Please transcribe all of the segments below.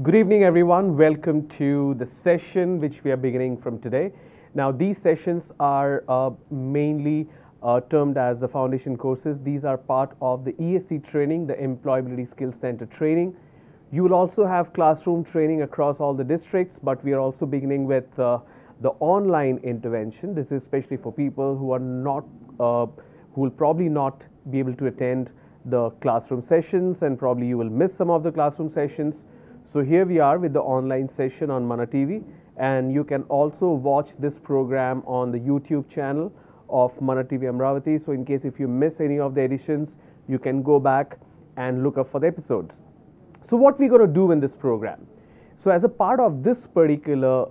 Good evening, everyone. Welcome to the session which we are beginning from today. Now, these sessions are mainly termed as the foundation courses. These are part of the ESC training, the Employability Skills Center training. You will also have classroom training across all the districts, but we are also beginning with the online intervention. This is especially for people who are not, who will probably not be able to attend the classroom sessions, and probably you will miss some of the classroom sessions. So here we are with the online session on MANATV, and you can also watch this program on the YouTube channel of MANATV Amravati. So in case if you miss any of the editions, you can go back and look up for the episodes. So what we're going to do in this program? So as a part of this particular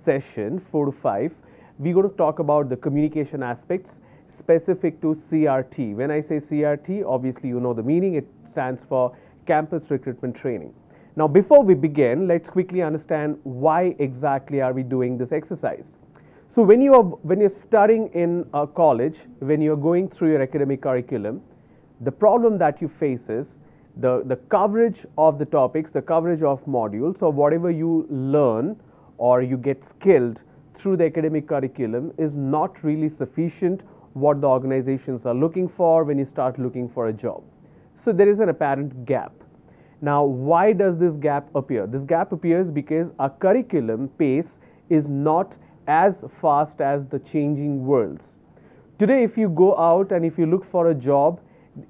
session, 4 to 5, we're going to talk about the communication aspects specific to CRT. When I say CRT, obviously you know the meaning. It stands for Campus Recruitment Training. Now, before we begin, let's quickly understand why exactly are we doing this exercise. So when you're studying in a college, when you're going through your academic curriculum, the problem that you face is the coverage of the topics, the coverage of modules, or whatever you learn or you get skilled through the academic curriculum is not really sufficient what the organizations are looking for when you start looking for a job. So there is an apparent gap. Now, why does this gap appear? This gap appears because our curriculum pace is not as fast as the changing worlds. Today, if you go out and if you look for a job,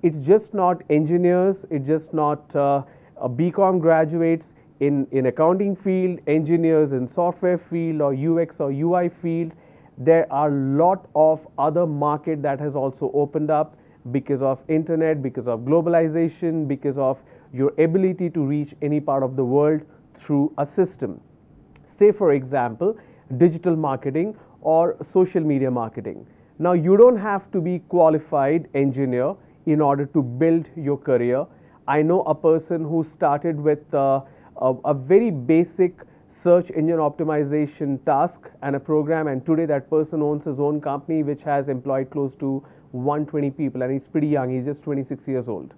it's just not engineers, it's just not BCom graduates in accounting field, engineers in software field or UX or UI field. There are a lot of other market that has also opened up because of internet, because of globalization, because of your ability to reach any part of the world through a system. Say, for example, digital marketing or social media marketing. Now, you don't have to be qualified engineer in order to build your career. I know a person who started with a very basic search engine optimization task and a program, and today that person owns his own company which has employed close to 120 people, and he's pretty young. He's just 26 years old.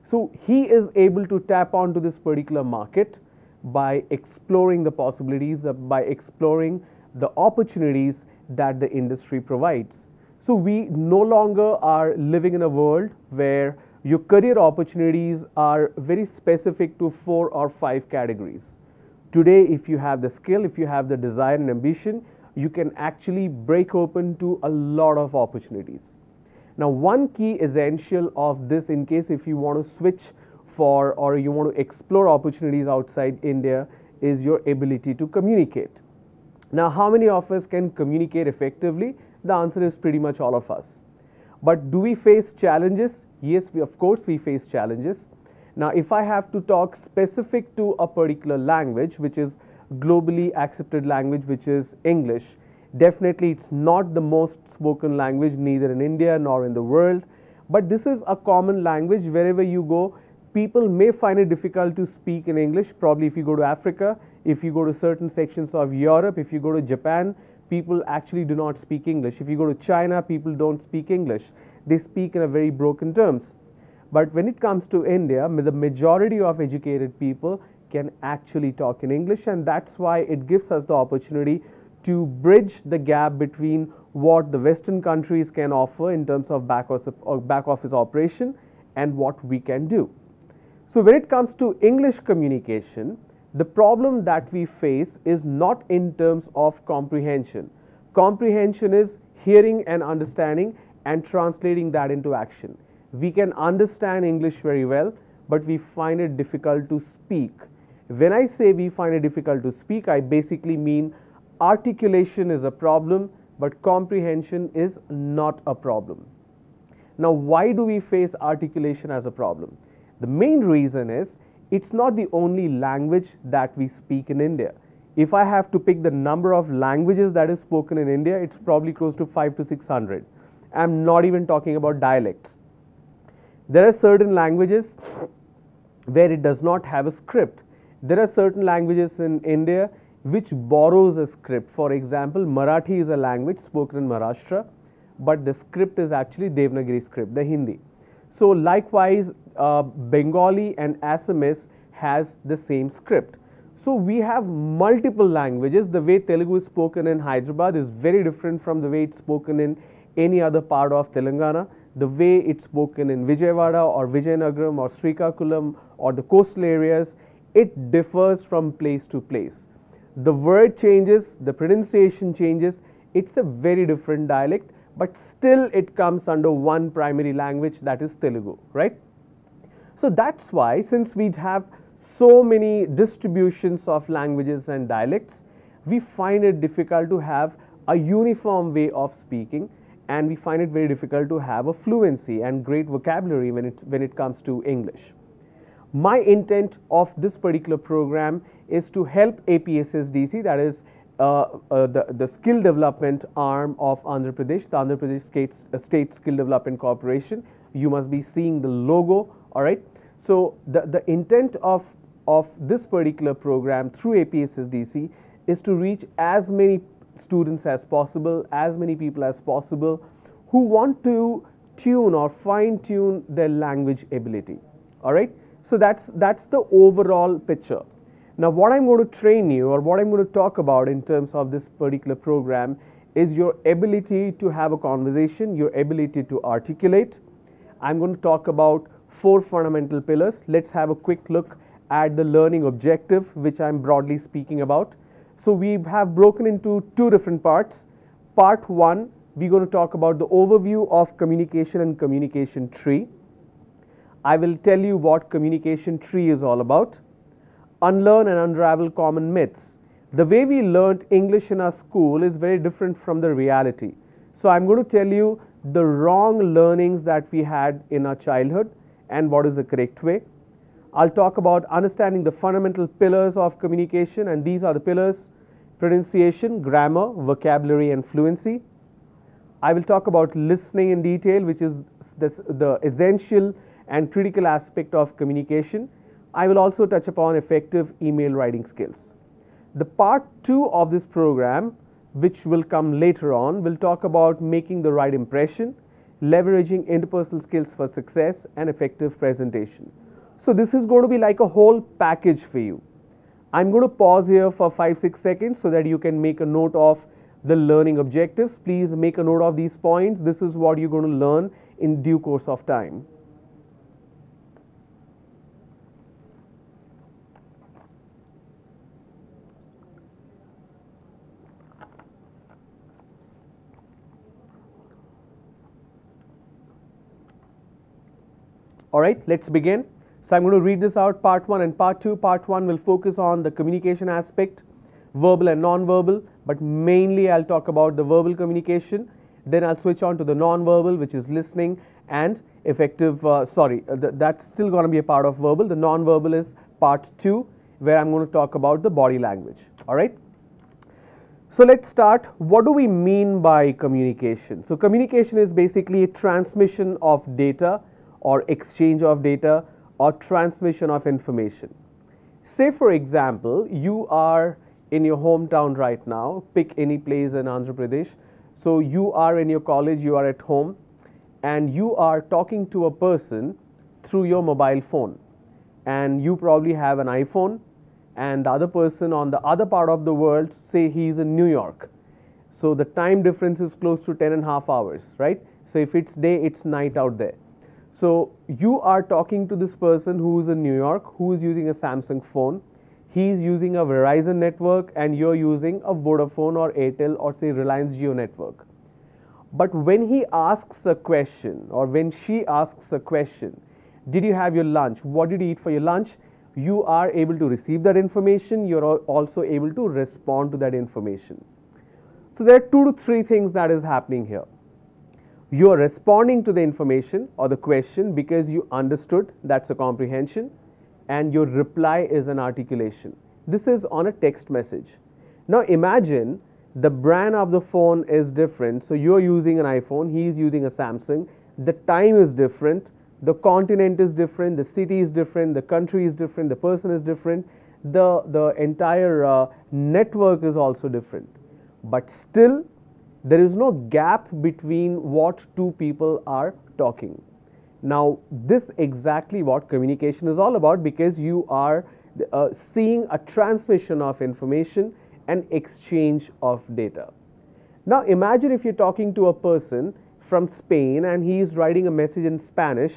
So he is able to tap onto this particular market by exploring the possibilities, by exploring the opportunities that the industry provides. So we no longer are living in a world where your career opportunities are very specific to 4 or 5 categories. Today, if you have the skill, if you have the desire and ambition, you can actually break open to a lot of opportunities. Now, one key essential of this, in case if you want to switch for or you want to explore opportunities outside India, is your ability to communicate. Now, how many of us can communicate effectively? The answer is pretty much all of us. But do we face challenges? Yes, of course we face challenges. Now, if I have to talk specific to a particular language, which is globally accepted language, which is English, definitely it's not the most spoken language neither in India nor in the world, but this is a common language. Wherever you go, people may find it difficult to speak in English. Probably if you go to Africa, if you go to certain sections of Europe, if you go to Japan, people actually do not speak English. If you go to China, people don't speak English. They speak in a very broken terms. But when it comes to India, the majority of educated people can actually talk in English, and that's why it gives us the opportunity to bridge the gap between what the Western countries can offer in terms of back office operation and what we can do. So when it comes to English communication, the problem that we face is not in terms of comprehension. Comprehension is hearing and understanding and translating that into action. We can understand English very well, but we find it difficult to speak. When I say we find it difficult to speak, I basically mean articulation is a problem, but comprehension is not a problem. Now, why do we face articulation as a problem? The main reason is it's not the only language that we speak in India. If I have to pick the number of languages that is spoken in India, it's probably close to 500 to 600. I'm not even talking about dialects. There are certain languages where it does not have a script. There are certain languages in India which borrows a script. For example, Marathi is a language spoken in Maharashtra, but the script is actually Devanagari script, the Hindi. So likewise, Bengali and Assamese has the same script. So we have multiple languages. The way Telugu is spoken in Hyderabad is very different from the way it's spoken in any other part of Telangana. The way it's spoken in Vijayawada or Vijayanagaram or Srikakulam or the coastal areas, it differs from place to place. The word changes, the pronunciation changes. It's a very different dialect, but still it comes under one primary language, that is Telugu, right? So that's why, since we have so many distributions of languages and dialects, we find it difficult to have a uniform way of speaking, and we find it very difficult to have a fluency and great vocabulary when it comes to English. My intent of this particular program is to help APSSDC, that is the skill development arm of Andhra Pradesh, the Andhra Pradesh State Skill Development Corporation. You must be seeing the logo, all right? So the intent of this particular program through APSSDC is to reach as many students as possible, as many people as possible who want to tune or fine tune their language ability, all right? So that's the overall picture. Now what I'm going to train you, or what I'm going to talk about in terms of this particular program, is your ability to have a conversation, your ability to articulate. I'm going to talk about 4 fundamental pillars. Let's have a quick look at the learning objective, which I'm broadly speaking about. So we have broken into 2 different parts. Part 1, we're going to talk about the overview of communication and communication tree. I will tell you what communication tree is all about. Unlearn and unravel common myths. The way we learned English in our school is very different from the reality. So I'm going to tell you the wrong learnings that we had in our childhood and what is the correct way. I'll talk about understanding the fundamental pillars of communication, and these are the pillars: pronunciation, grammar, vocabulary, and fluency. I will talk about listening in detail, which is the essential and critical aspect of communication. I will also touch upon effective email writing skills. The part 2 of this program, which will come later on, will talk about making the right impression, leveraging interpersonal skills for success, and effective presentation. So this is going to be like a whole package for you. I'm going to pause here for 5-6 seconds so that you can make a note of the learning objectives. Please make a note of these points. This is what you're going to learn in due course of time. All right, let's begin. So I'm going to read this out, part 1 and part 2. Part 1 will focus on the communication aspect, verbal and non-verbal, but mainly I'll talk about the verbal communication. Then I'll switch on to the non-verbal, which is listening and effective, that's still going to be a part of verbal. The non-verbal is part 2, where I'm going to talk about the body language. All right. So let's start. What do we mean by communication? So communication is basically a transmission of data or exchange of data or transmission of information. Say for example, you are in your hometown right now, pick any place in Andhra Pradesh. So you are in your college, you are at home, and you are talking to a person through your mobile phone, and you probably have an iPhone, and the other person on the other part of the world, say he's in New York. So the time difference is close to 10.5 hours, right? So if it's day, it's night out there. So you are talking to this person who is in New York, who is using a Samsung phone. He is using a Verizon network, and you're using a Vodafone or Airtel or say Reliance Jio network. But when he asks a question, or when she asks a question, did you have your lunch? What did you eat for your lunch? You are able to receive that information. You're also able to respond to that information. So there are 2 to 3 things that is happening here. You are responding to the information or the question because you understood, that's a comprehension, and your reply is an articulation. This is on a text message. Now imagine the brand of the phone is different. So you are using an iPhone, he is using a Samsung. The time is different, the continent is different, the city is different, the country is different, the person is different, the entire network is also different. But still, there is no gap between what 2 people are talking. Now, this exactly what communication is all about, because you are seeing a transmission of information and exchange of data. Now imagine if you're talking to a person from Spain and he is writing a message in Spanish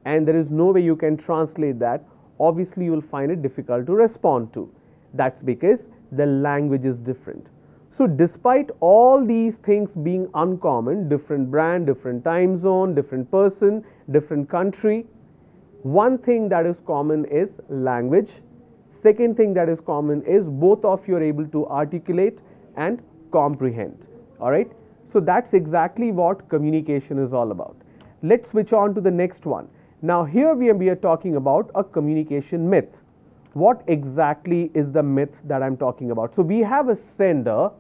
and there is no way you can translate that. Obviously you will find it difficult to respond to. That's because the language is different. So despite all these things being uncommon, different brand, different time zone, different person, different country, one thing that is common is language. Second thing that is common is both of you are able to articulate and comprehend. All right. So that's exactly what communication is all about. Let's switch on to the next one. Now here we are talking about a communication myth. What exactly is the myth that I'm talking about? So we have a sender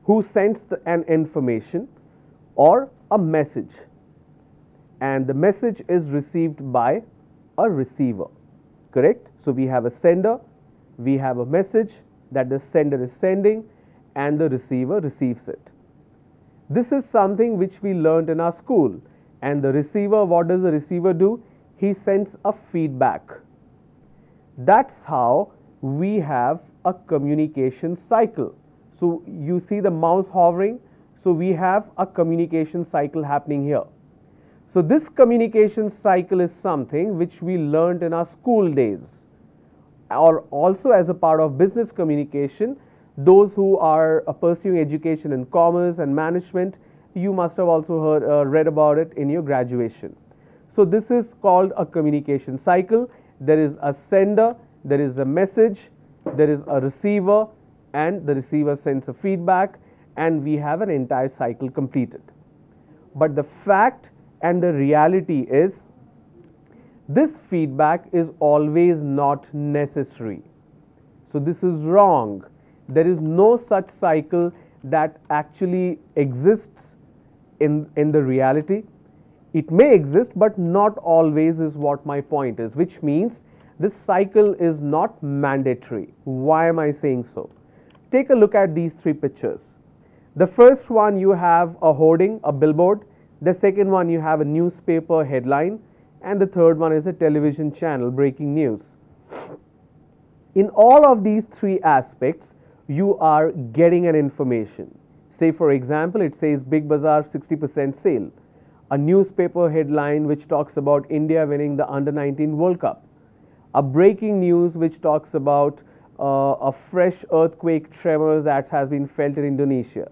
who sends an information or a message, and the message is received by a receiver, correct? So we have a sender, we have a message that the sender is sending, and the receiver receives it. This is something which we learned in our school. And the receiver, what does the receiver do? He sends a feedback. That's how we have a communication cycle. So you see the mouse hovering. So we have a communication cycle happening here. So this communication cycle is something which we learned in our school days, or also as a part of business communication. Those who are pursuing education in commerce and management, you must have also read about it in your graduation. So this is called a communication cycle. There is a sender, there is a message, there is a receiver, and the receiver sends a feedback, and we have an entire cycle completed. But the fact and the reality is, this feedback is always not necessary. So this is wrong. There is no such cycle that actually exists in the reality. It may exist, but not always, is what my point is, which means this cycle is not mandatory. Why am I saying so? Take a look at these three pictures. The first one, you have a hoarding, a billboard. The second one, you have a newspaper headline. And the third one is a television channel breaking news. In all of these three aspects, you are getting an information. Say for example, it says Big Bazaar 60% sale. A newspaper headline which talks about India winning the Under-19 World Cup. A breaking news which talks about a fresh earthquake tremor that has been felt in Indonesia.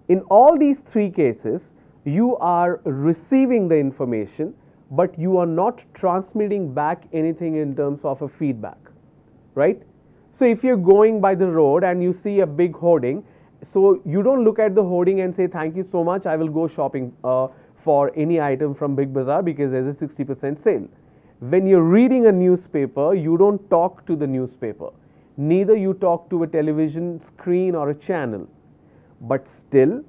In all these three cases, you are receiving the information, but you are not transmitting back anything in terms of a feedback, right? So if you're going by the road and you see a big hoarding, so you don't look at the hoarding and say, thank you so much, I will go shopping for any item from Big Bazaar because there's a 60% sale. When you're reading a newspaper, you don't talk to the newspaper. Neither you talk to a television screen or a channel. But still,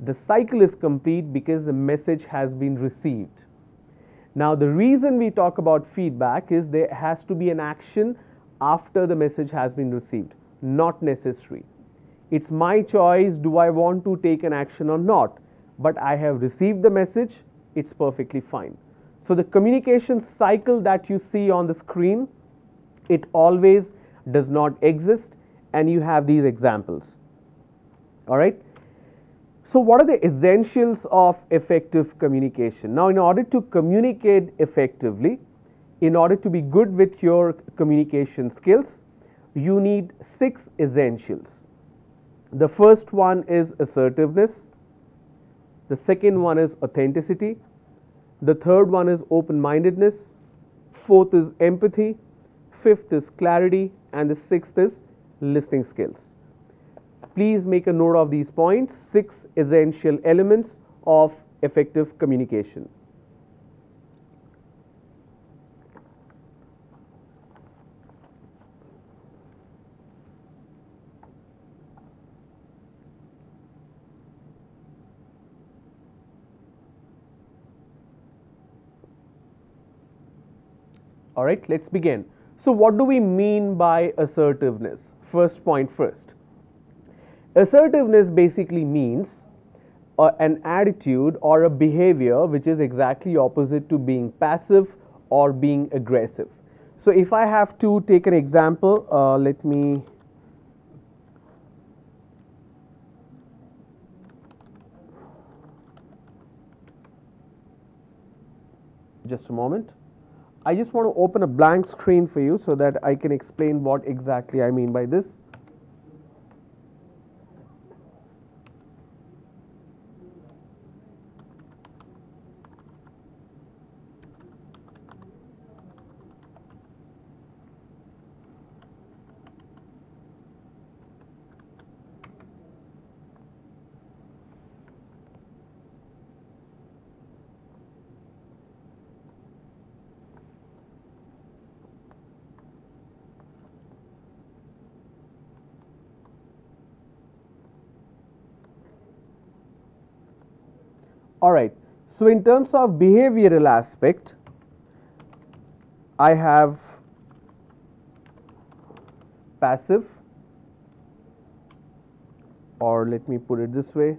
the cycle is complete because the message has been received. Now, the reason we talk about feedback is there has to be an action after the message has been received, not necessary. It's my choice, do I want to take an action or not? But I have received the message, it's perfectly fine. So the communication cycle that you see on the screen, it always does not exist, and you have these examples. All right. So what are the essentials of effective communication? Now, in order to communicate effectively, in order to be good with your communication skills, you need 6 essentials. The first one is assertiveness. The second one is authenticity. The third one is open-mindedness. Fourth is empathy. Fifth is clarity. And the sixth is listening skills. Please make a note of these points, 6 essential elements of effective communication. All right, let's begin. So what do we mean by assertiveness? First point first. Assertiveness basically means an attitude or a behavior which is exactly opposite to being passive or being aggressive. So if I have to take an example, let me just a moment. I just want to open a blank screen for you so that I can explain what exactly I mean by this. All right, so in terms of behavioral aspect, I have passive, or let me put it this way,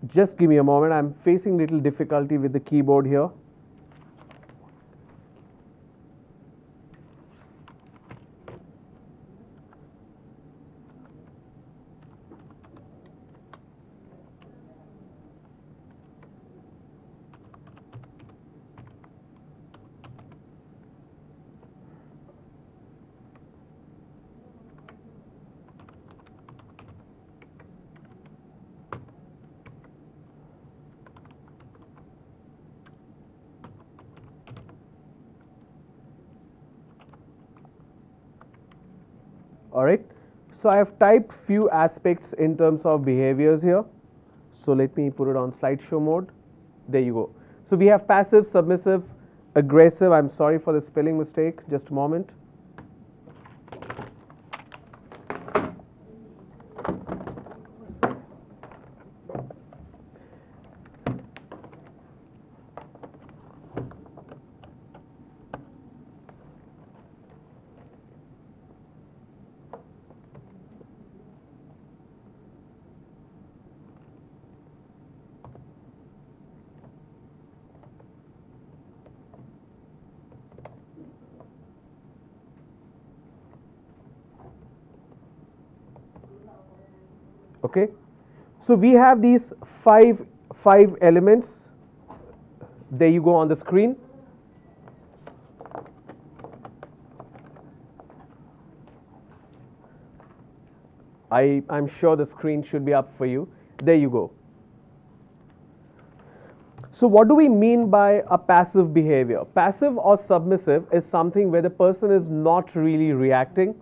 just give me a moment, I'm facing little difficulty with the keyboard here. All right, so I have typed few aspects in terms of behaviors here. So let me put it on slideshow mode. There you go. So we have passive, submissive, aggressive. I'm sorry for the spelling mistake, just a moment. Okay, so we have these five elements. There you go on the screen. I'm sure the screen should be up for you. There you go. So what do we mean by a passive behavior? Passive or submissive is something where the person is not really reacting.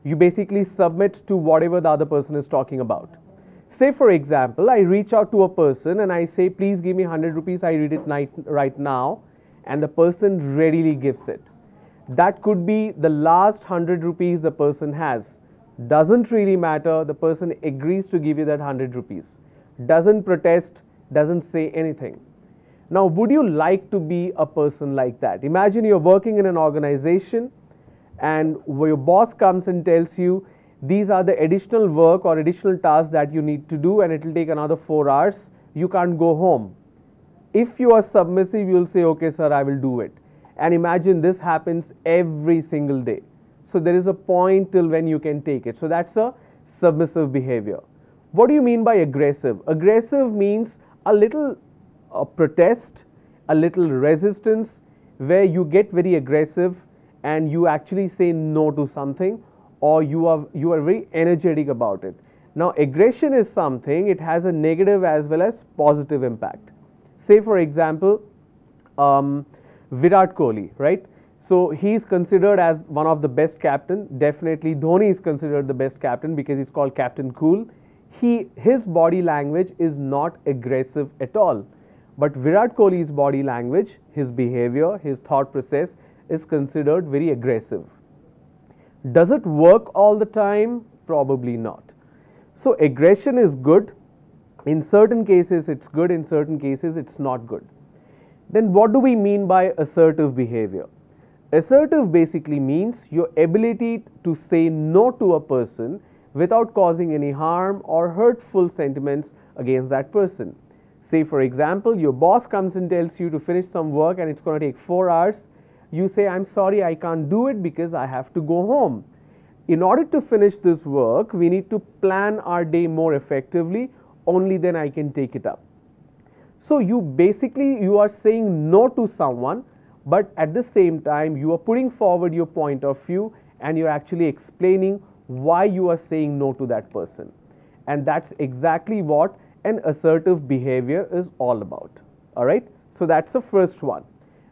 You basically submit to whatever the other person is talking about. Say for example, I reach out to a person and I say, please give me 100 rupees, I read it right now, and the person readily gives it. That could be the last 100 rupees the person has. Doesn't really matter, the person agrees to give you that 100 rupees. Doesn't protest, doesn't say anything. Now, would you like to be a person like that? Imagine you're working in an organization and your boss comes and tells you these are the additional work or additional tasks that you need to do and it will take another 4 hours. You can't go home. If you are submissive, you will say, okay sir, I will do it. And imagine this happens every single day. So there is a point till when you can take it. So that's a submissive behavior. What do you mean by aggressive? Aggressive means a little protest, a little resistance, where you get very aggressive and you actually say no to something, or you are very energetic about it. Now aggression is something, it has a negative as well as positive impact. Say for example, Virat Kohli, right? So he is considered as one of the best captain. Definitely Dhoni is considered the best captain because he's called Captain Cool. His body language is not aggressive at all. But Virat Kohli's body language, his behavior, his thought process is considered very aggressive. Does it work all the time? Probably not. So aggression is good. In certain cases it's good, in certain cases it's not good. Then what do we mean by assertive behavior? Assertive basically means your ability to say no to a person without causing any harm or hurtful sentiments against that person. Say for example, your boss comes and tells you to finish some work and it's going to take 4 hours. You say, I'm sorry, I can't do it because I have to go home. In order to finish this work, we need to plan our day more effectively. Only then I can take it up. So you are saying no to someone, but at the same time you are putting forward your point of view and you're actually explaining why you are saying no to that person. And that's exactly what an assertive behavior is all about. All right. So that's the first one.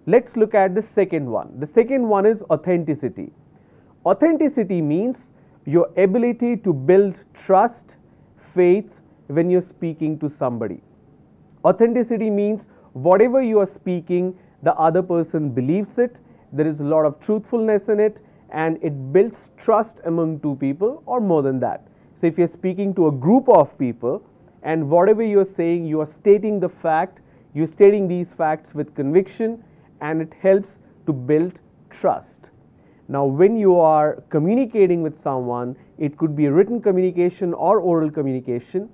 Let's look at the second one. The second one is authenticity. Authenticity means your ability to build trust, faith when you're speaking to somebody. Authenticity means whatever you are speaking, the other person believes it, there is a lot of truthfulness in it, and it builds trust among two people or more than that. So if you're speaking to a group of people and whatever you're saying, you are stating the fact, you're stating these facts with conviction, and it helps to build trust. Now when you are communicating with someone, it could be written communication or oral communication.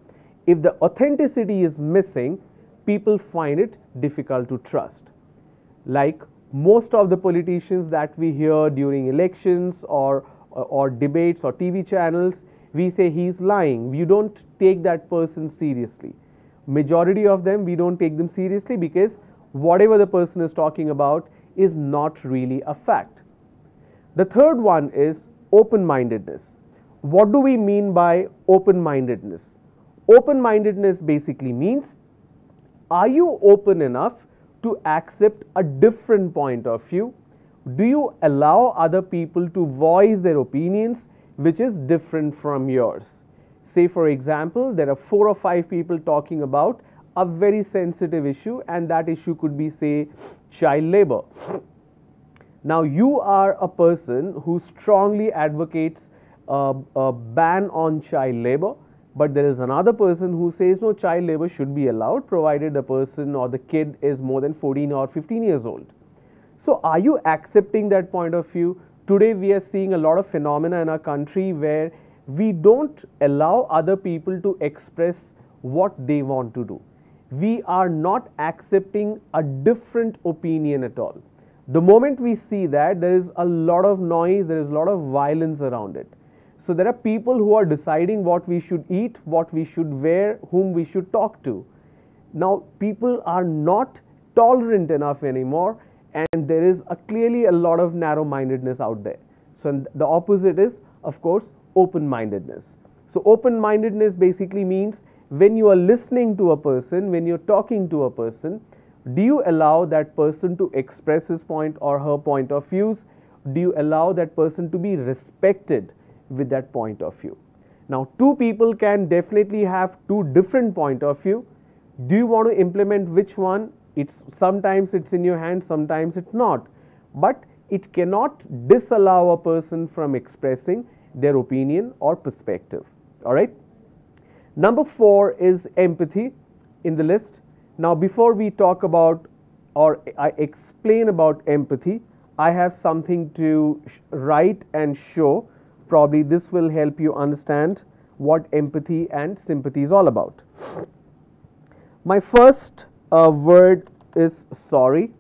If the authenticity is missing, people find it difficult to trust. Like most of the politicians that we hear during elections or debates or TV channels, we say he's lying. We don't take that person seriously. Majority of them, we don't take them seriously because whatever the person is talking about is not really a fact. The third one is open-mindedness. What do we mean by open-mindedness? Open-mindedness basically means, are you open enough to accept a different point of view? Do you allow other people to voice their opinions which is different from yours? Say for example, there are 4 or 5 people talking about a very sensitive issue, and that issue could be, say, child labor. Now you are a person who strongly advocates a ban on child labor, but there is another person who says no, child labor should be allowed provided the person or the kid is more than 14 or 15 years old. So are you accepting that point of view? Today we are seeing a lot of phenomena in our country where we don't allow other people to express what they want to do. We are not accepting a different opinion at all. The moment we see that, there is a lot of noise, there is a lot of violence around it. So there are people who are deciding what we should eat, what we should wear, whom we should talk to. Now people are not tolerant enough anymore, and there is clearly a lot of narrow-mindedness out there. So the opposite is, of course, open-mindedness. So open-mindedness basically means when you are listening to a person, when you're talking to a person, do you allow that person to express his point or her point of views? Do you allow that person to be respected with that point of view? Now, two people can definitely have two different point of view. Do you want to implement which one? Sometimes it's in your hands, sometimes it's not. But it cannot disallow a person from expressing their opinion or perspective. All right. Number 4 is empathy in the list. Now, before we talk about or I explain about empathy, I have something to write and show. Probably this will help you understand what empathy and sympathy is all about. My first word is sorry,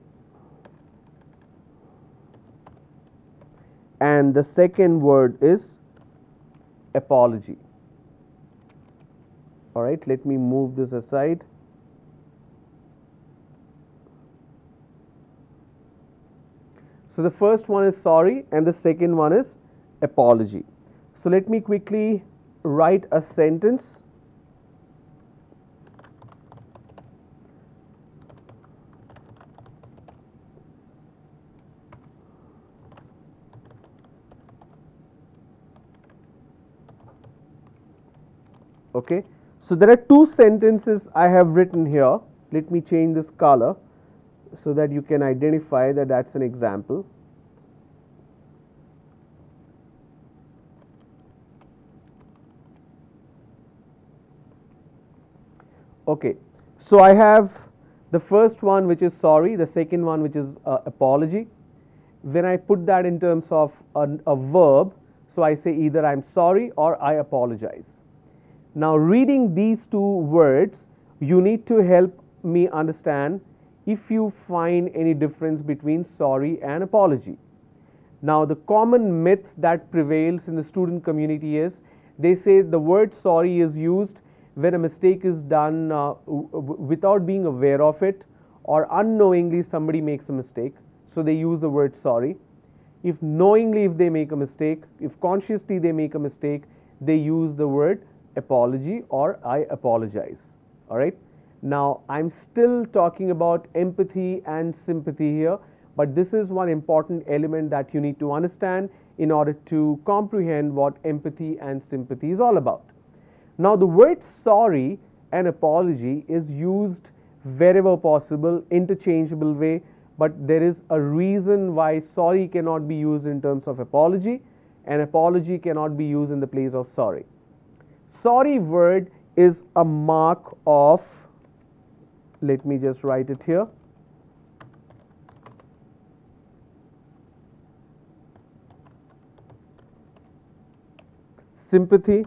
and the second word is apology. All right, let me move this aside. So the first one is sorry and the second one is apology. So let me quickly write a sentence. Okay, so there are 2 sentences I have written here. Let me change this color so that you can identify that that's an example. Okay, so I have the first one which is sorry, the second one which is apology. when I put that in terms of a verb, so I say either I'm sorry or I apologize. Now, reading these two words, you need to help me understand if you find any difference between sorry and apology. Now, the common myth that prevails in the student community is they say the word sorry is used when a mistake is done without being aware of it, or unknowingly somebody makes a mistake, so they use the word sorry. If knowingly, if they make a mistake, if consciously they make a mistake, they use the word apology or I apologize. All right. Now, I'm still talking about empathy and sympathy here, but this is one important element that you need to understand in order to comprehend what empathy and sympathy is all about. Now, the word sorry and apology is used wherever possible, interchangeable way, but there is a reason why sorry cannot be used in terms of apology and apology cannot be used in the place of sorry. Sorry word is a mark of, let me just write it here, sympathy,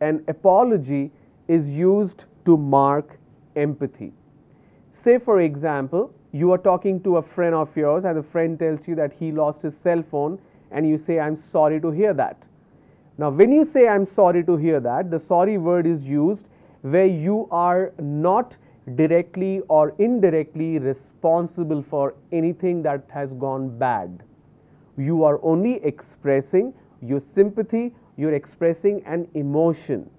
and apology is used to mark empathy. Say for example, you are talking to a friend of yours and the friend tells you that he lost his cell phone and you say, I'm sorry to hear that. Now, when you say I'm sorry to hear that, the sorry word is used where you are not directly or indirectly responsible for anything that has gone bad. You are only expressing your sympathy, you're expressing an emotion.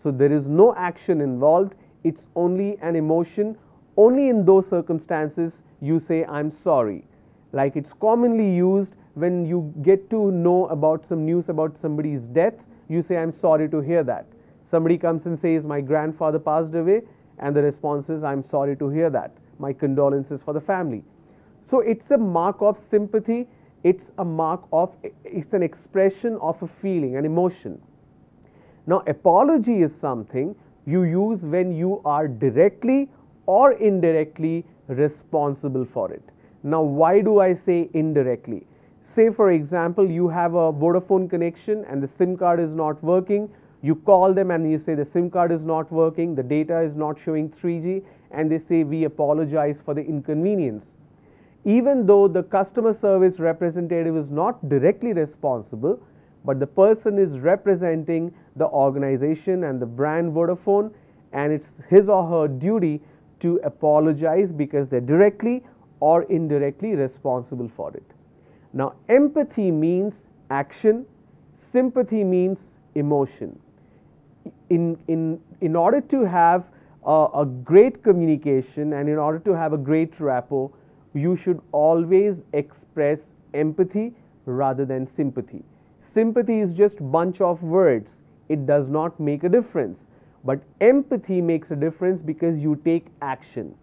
So there is no action involved, it's only an emotion. Only in those circumstances you say I'm sorry. Like it's commonly used when you get to know about some news about somebody's death, you say I'm sorry to hear that. Somebody comes and says my grandfather passed away, and the response is I'm sorry to hear that. My condolences for the family. So it's a mark of sympathy, it's an expression of a feeling, an emotion. Now, apology is something you use when you are directly or indirectly responsible for it. Now, why do I say indirectly? Say for example, you have a Vodafone connection and the SIM card is not working. You call them and you say the SIM card is not working, the data is not showing 3G, and they say we apologize for the inconvenience. Even though the customer service representative is not directly responsible, but the person is representing the organization and the brand Vodafone, and it's his or her duty to apologize because they're directly or indirectly responsible for it. Now, empathy means action, sympathy means emotion. In order to have a great communication and in order to have a great rapport, you should always express empathy rather than sympathy. Sympathy is just a bunch of words. It does not make a difference. But empathy makes a difference because you take action.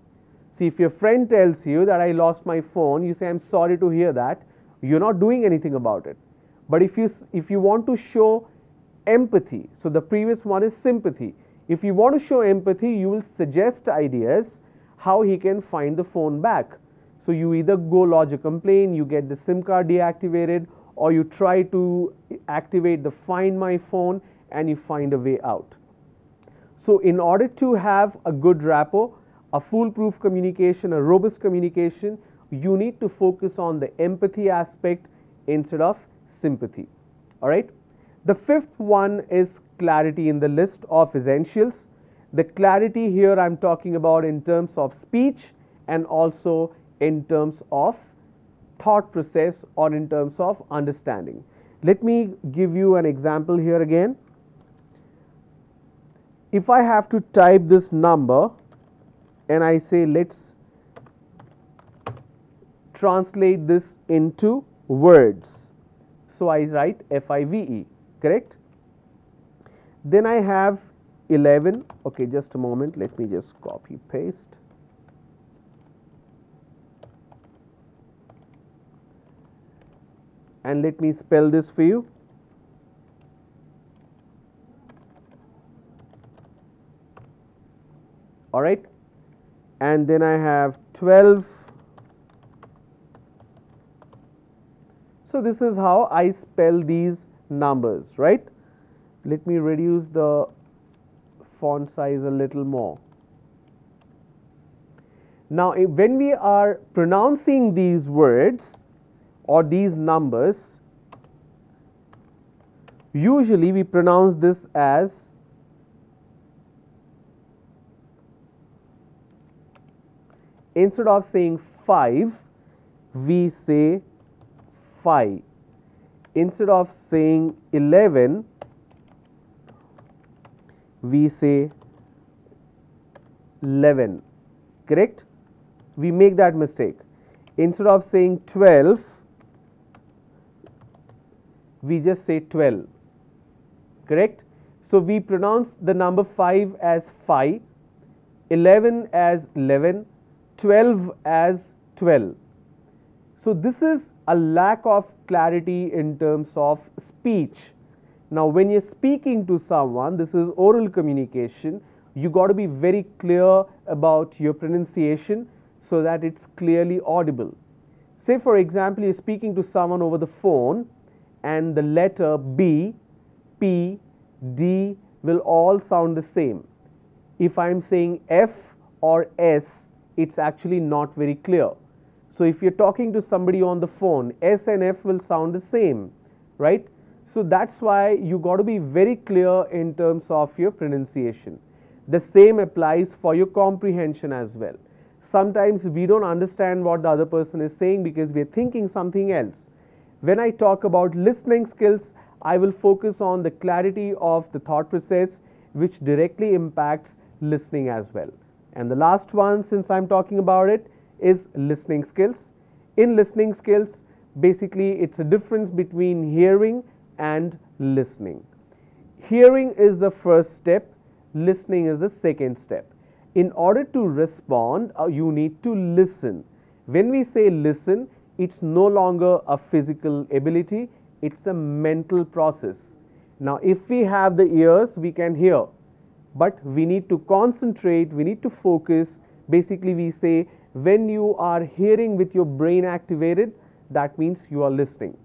See, if your friend tells you that I lost my phone, you say I'm sorry to hear that. You're not doing anything about it. But if you want to show empathy, so the previous one is sympathy. If you want to show empathy, you will suggest ideas how he can find the phone back. So you either go lodge a complaint, you get the SIM card deactivated, or you try to activate the Find My Phone and you find a way out. So in order to have a good rapport, a foolproof communication, a robust communication, you need to focus on the empathy aspect instead of sympathy. All right. The fifth one is clarity in the list of essentials. The clarity here I'm talking about in terms of speech and also in terms of thought process or in terms of understanding. Let me give you an example here again. If I have to type this number and I say let's translate this into words. So I write FIVE, correct? Then I have 11. Okay, just a moment. Let me just copy paste. And let me spell this for you. All right. and then I have 12. So this is how I spell these numbers, right? Let me reduce the font size a little more. Now, when we are pronouncing these words or these numbers, usually we pronounce this as instead of saying 5, we say 5. Instead of saying 11, we say 11. Correct? We make that mistake. Instead of saying 12, we just say 12. Correct? So we pronounce the number 5 as 5, 11 as 11, 12 as 12. So this is a lack of clarity in terms of speech. Now when you're speaking to someone, this is oral communication, you got to be very clear about your pronunciation so that it's clearly audible. Say for example, you're speaking to someone over the phone and the letter B, P, D will all sound the same. If I'm saying F or S, it's actually not very clear. So if you're talking to somebody on the phone, S and F will sound the same, right? So that's why you got to be very clear in terms of your pronunciation. The same applies for your comprehension as well. Sometimes we don't understand what the other person is saying because we are thinking something else. When I talk about listening skills, I will focus on the clarity of the thought process, which directly impacts listening as well. And the last one, since I'm talking about it, is listening skills. In listening skills, basically it's a difference between hearing and listening. Hearing is the first step, listening is the second step. In order to respond, you need to listen. When we say listen, it's no longer a physical ability, it's a mental process. Now if we have the ears, we can hear, but we need to concentrate, we need to focus. Basically we say when you are hearing with your brain activated, that means you are listening.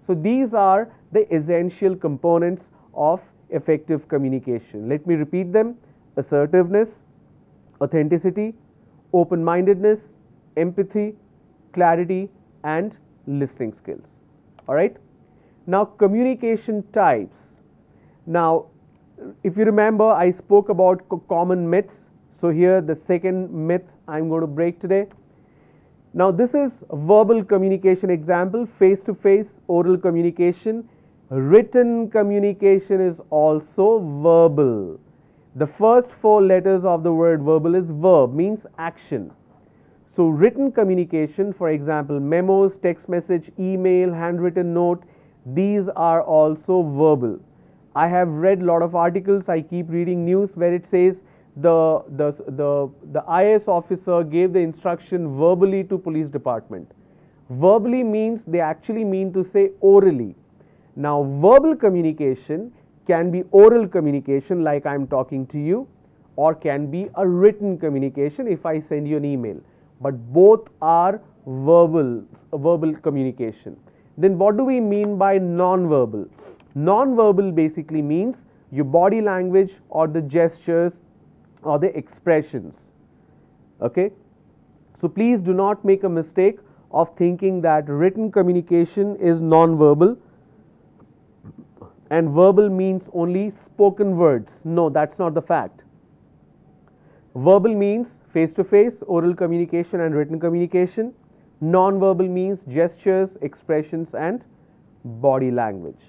So these are the essential components of effective communication. Let me repeat them: assertiveness, authenticity, open-mindedness, empathy, clarity, and listening skills. All right. Now communication types. Now if you remember, I spoke about common myths. So here the second myth I'm going to break today. Now this is verbal communication example, face-to-face oral communication. Written communication is also verbal. The first 4 letters of the word verbal is verb, means action. So written communication, for example, memos, text message, email, handwritten note, these are also verbal. I have read a lot of articles, I keep reading news where it says the IAS officer gave the instruction verbally to police department. Verbally means they actually mean to say orally. Now verbal communication can be oral communication like I'm talking to you, or can be a written communication if I send you an email, but both are verbal communication. Then what do we mean by non-verbal? Non-verbal basically means your body language or the gestures or the expressions. Okay, so please do not make a mistake of thinking that written communication is non-verbal and verbal means only spoken words. No, that's not the fact. Verbal means face-to-face oral communication and written communication. Non-verbal means gestures, expressions, and body language.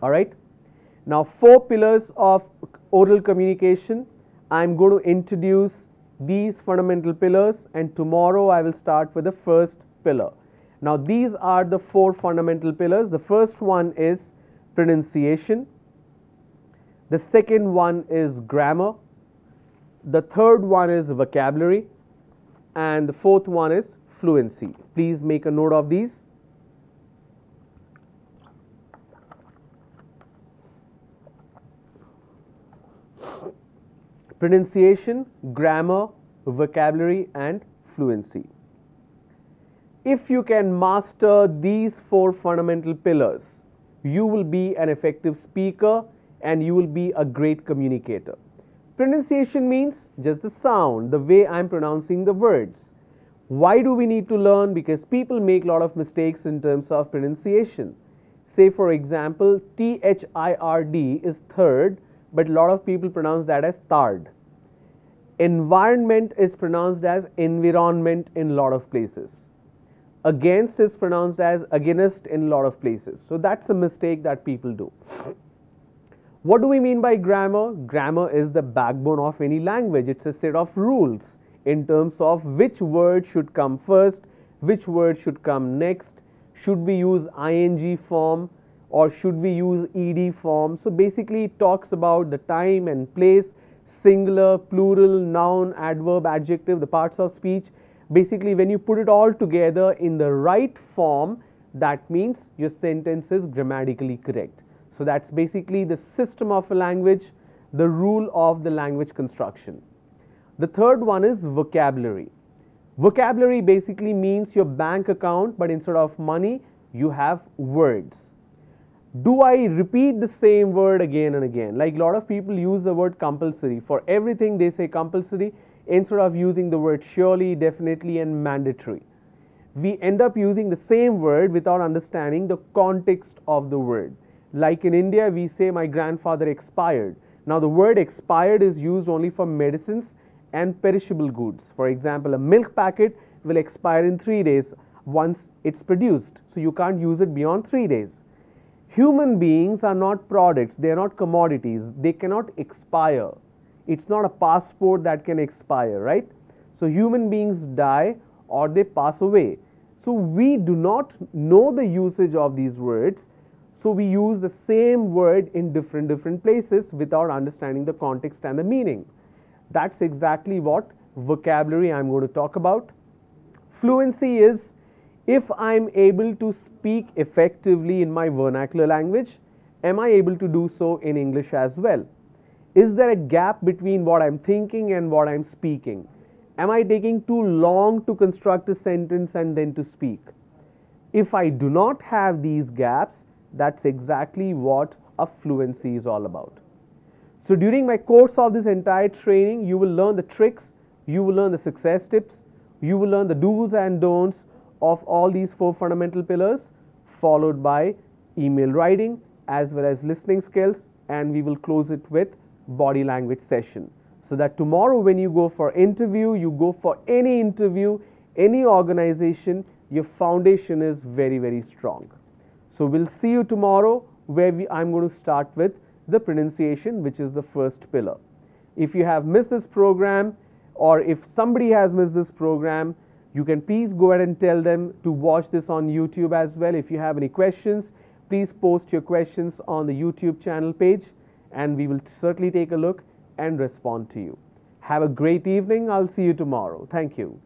All right. Now 4 pillars of oral communication. I'm going to introduce these fundamental pillars, and tomorrow I will start with the first pillar. Now these are the 4 fundamental pillars. The first one is pronunciation. The second one is grammar. The third one is vocabulary, and the fourth one is fluency. Please make a note of these. Pronunciation, grammar, vocabulary and fluency. If you can master these 4 fundamental pillars, you will be an effective speaker and you will be a great communicator. Pronunciation means just the sound, the way I'm pronouncing the words. Why do we need to learn? Because people make a lot of mistakes in terms of pronunciation. Say for example, THIRD is third, but a lot of people pronounce that as third. Environment is pronounced as environment in a lot of places. Against is pronounced as against in a lot of places. So that's a mistake that people do. What do we mean by grammar? Grammar is the backbone of any language. It's a set of rules in terms of which word should come first, which word should come next, should we use ing form or should we use ed form. So basically it talks about the time and place, singular, plural, noun, adverb, adjective, the parts of speech. Basically, when you put it all together in the right form, that means your sentence is grammatically correct. So that's basically the system of a language, the rule of the language construction. The third one is vocabulary. Vocabulary basically means your bank account, but instead of money, you have words. Do I repeat the same word again and again? Like a lot of people use the word compulsory. For everything they say compulsory, instead of using the word surely, definitely and mandatory. We end up using the same word without understanding the context of the word. Like in India, we say my grandfather expired. Now the word expired is used only for medicines and perishable goods. For example, a milk packet will expire in 3 days once it's produced. So you can't use it beyond 3 days. Human beings are not products, they are not commodities, they cannot expire. It's not a passport that can expire, right? So human beings die or they pass away. So we do not know the usage of these words. So we use the same word in different places without understanding the context and the meaning. That's exactly what vocabulary I'm going to talk about. Fluency is if I'm able to speak effectively in my vernacular language, am I able to do so in English as well? Is there a gap between what I'm thinking and what I'm speaking? Am I taking too long to construct a sentence and then to speak? If I do not have these gaps, that's exactly what a fluency is all about. So during my course of this entire training, you will learn the tricks, you will learn the success tips, you will learn the do's and don'ts of all these 4 fundamental pillars, followed by email writing as well as listening skills, and we will close it with body language session. So that tomorrow when you go for interview, you go for any interview, any organization, your foundation is very strong. So we'll see you tomorrow where I'm going to start with the pronunciation, which is the first pillar. If you have missed this program or if somebody has missed this program, you can please go ahead and tell them to watch this on YouTube as well. If you have any questions, please post your questions on the YouTube channel page and we will certainly take a look and respond to you. Have a great evening. I'll see you tomorrow. Thank you.